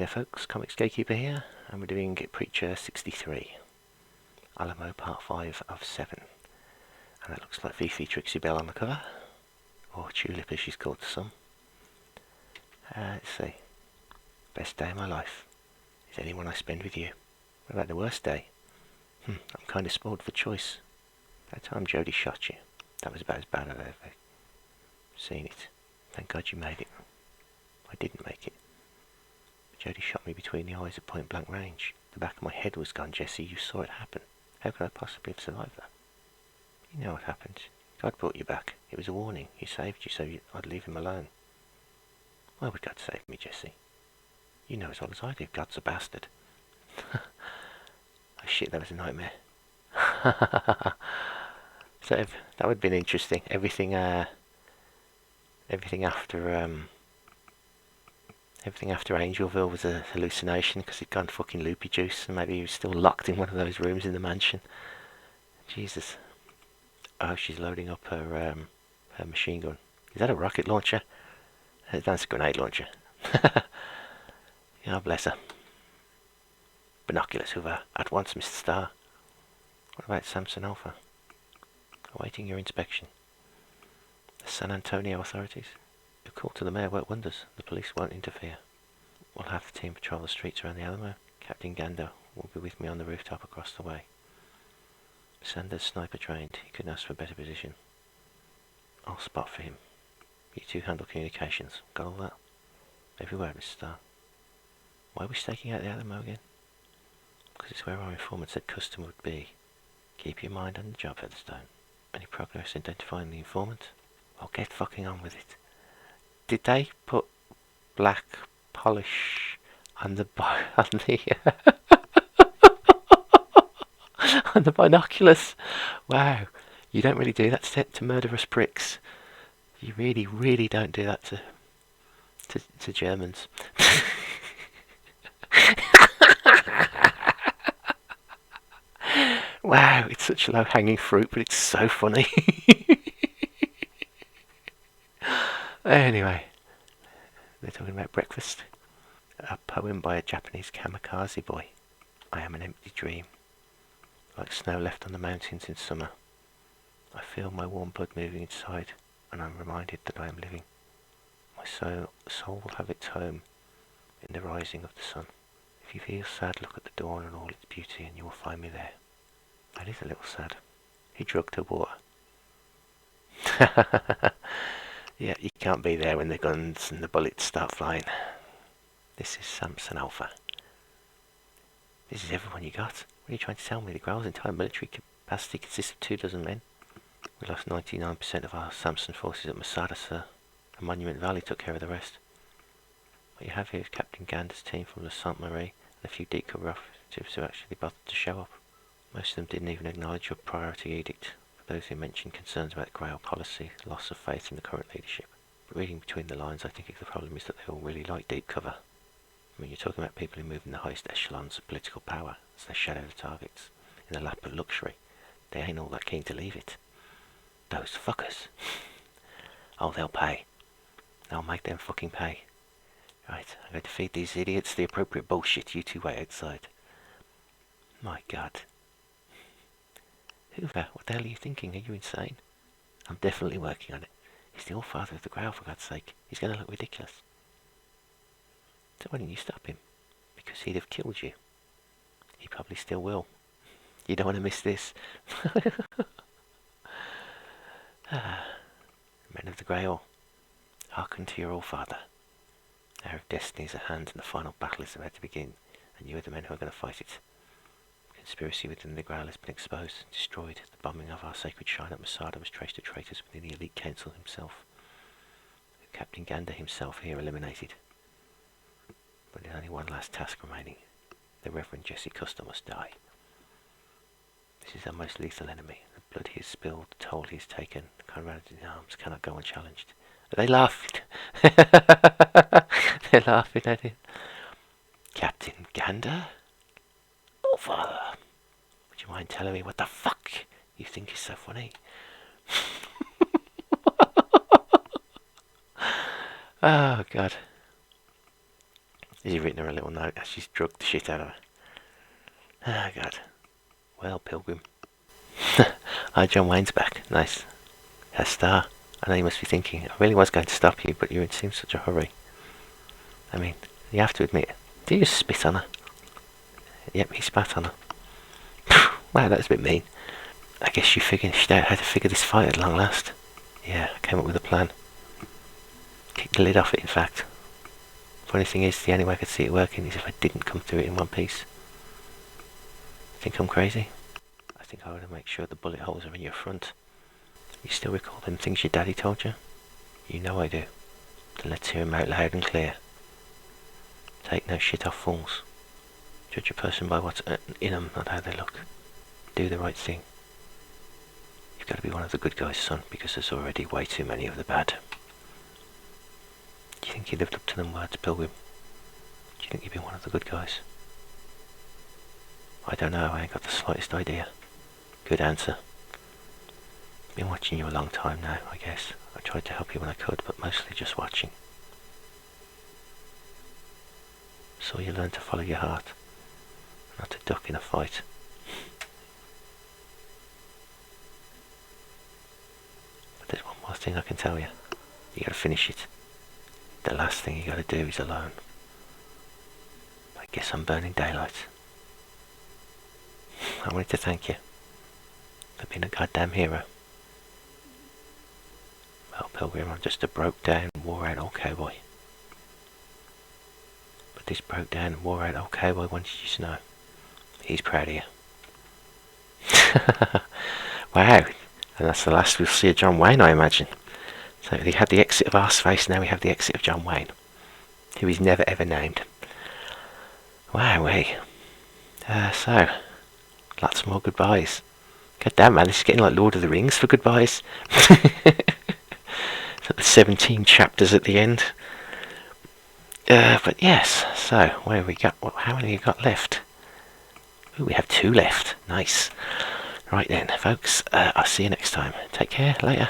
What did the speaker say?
there folks, Comics Gatekeeper here, and we're doing Preacher 63, Alamo Part 5 of 7. And that looks like Fifi Trixie Belle on the cover, or Tulip as she's called to some. Let's see. Best day of my life is anyone I spend with you. What about the worst day? I'm kind of spoiled for choice. That time Jody shot you. That was about as bad as I've ever seen it. Thank God you made it. I didn't make it. Jody shot me between the eyes at point blank range. The back of my head was gone, Jesse. You saw it happen. How could I possibly have survived that? You know what happened. God brought you back. It was a warning. He saved you so I'd leave him alone. Why would God save me, Jesse? You know as well as I do. God's a bastard. Oh shit, that was a nightmare. So that would have been interesting. Everything after Angelville was a hallucination because he'd gone fucking loopy juice, and maybe he was still locked in one of those rooms in the mansion. Jesus. Oh, she's loading up her machine gun. Is that a rocket launcher? That's a grenade launcher. God bless her. Binoculars, Hoover. At once, Mr. Starr. What about Samson Alpha? Awaiting your inspection. The San Antonio authorities? Your call to the mayor worked wonders. The police won't interfere. We'll have the team patrol the streets around the Alamo. Captain Gander will be with me on the rooftop across the way. Sanders sniper trained. He couldn't ask for a better position. I'll spot for him. You two handle communications. Got all that? Everywhere, Mr. Starr. Why are we staking out the Alamo again? Because it's where our informant said custom would be. Keep your mind on the job, Featherstone. Any progress identifying the informant? Well, get fucking on with it. Did they put black polish on the on the binoculars? Wow, you don't really do that to murderous pricks. You really, really don't do that to Germans. Wow, it's such low-hanging fruit, but it's so funny. Anyway, they're talking about breakfast. A poem by a Japanese kamikaze boy. I am an empty dream, like snow left on the mountains in summer. I feel my warm blood moving inside, and I'm reminded that I am living. My soul will have its home in the rising of the sun. If you feel sad, look at the dawn and all its beauty, and you will find me there. That is a little sad. He drugged her water. Yeah, you can't be there when the guns and the bullets start flying. This is Samson Alpha. This is everyone you got. What are you trying to tell me? The Growl's entire military capacity consists of 24 men. We lost 99% of our Samson forces at Masada, sir. And Monument Valley took care of the rest. What you have here is Captain Gander's team from La Sainte Marie and a few decoy operatives who actually bothered to show up. Most of them didn't even acknowledge your priority edict. For those who mentioned concerns about Grail policy, loss of faith in the current leadership. But reading between the lines, I think the problem is that they all really like deep cover. I mean, you're talking about people who move in the highest echelons of political power as they shadow the targets in the lap of luxury. They ain't all that keen to leave it. Those fuckers. Oh, they'll pay. I'll make them fucking pay. Right, I'm going to feed these idiots the appropriate bullshit. You two wait outside. My God. Hoover, what the hell are you thinking? Are you insane? I'm definitely working on it. He's the all-father of the Grail, for God's sake. He's going to look ridiculous. So why didn't you stop him? Because he'd have killed you. He probably still will. You don't want to miss this. Men of the Grail, hearken to your all-father. The hour of destiny is at hand, and the final battle is about to begin, and you are the men who are going to fight it. The conspiracy within the Grail has been exposed, destroyed. The bombing of our sacred shrine at Masada was traced to traitors within the elite council himself. Captain Gander himself here eliminated. But there's only one last task remaining. The Reverend Jesse Custer must die. This is our most lethal enemy. The blood he has spilled, the toll he has taken, the Conrad in arms cannot go unchallenged. They laughed. They're laughing at him. Captain Gander? Oh, Father. Would you mind telling me what the fuck you think is so funny? Oh, God. Has he written her a little note as she's drugged the shit out of her? Ah, God. Well, Pilgrim. Ah, John Wayne's back. Nice. Herr Starr. I know you must be thinking, I really was going to stop you, but you seem such a hurry. I mean, you have to admit, did you just spit on her? Yep, he spat on her. Wow, that was a bit mean. I guess you figured out how to figure this fight at long last. Yeah, I came up with a plan. Kick the lid off it, in fact. Funny thing is, the only way I could see it working is if I didn't come through it in one piece. Think I'm crazy? I think I ought to make sure the bullet holes are in your front. You still recall them things your daddy told you? You know I do. Then let's hear 'em out loud and clear. Take no shit off fools. Judge a person by what's in 'em, not how they look. Do the right thing. You've got to be one of the good guys, son, because there's already way too many of the bad. Do you think you lived up to them words, Pilgrim? Do you think you've been one of the good guys? I don't know, I ain't got the slightest idea. Good answer. Been watching you a long time now, I guess. I tried to help you when I could, but mostly just watching. So you learn to follow your heart, not to duck in a fight. But there's one more thing I can tell you. You gotta finish it. The last thing you gotta do is alone. I guess I'm burning daylight. I wanted to thank you for being a goddamn hero. Well, Pilgrim, I'm just a broke down, wore out old cowboy. But this broke down, wore out old cowboy wanted you to know he's proud of you. Wow, and that's the last we'll see of John Wayne, I imagine. So we had the exit of Arseface, now we have the exit of John Wayne, who is never ever named. Wow, so, lots more goodbyes. God damn, man, this is getting like Lord of the Rings for goodbyes. The 17 chapters at the end. But yes, so, where have we got? How many have we got left? Ooh, we have 2 left. Nice. Right then, folks, I'll see you next time. Take care, later.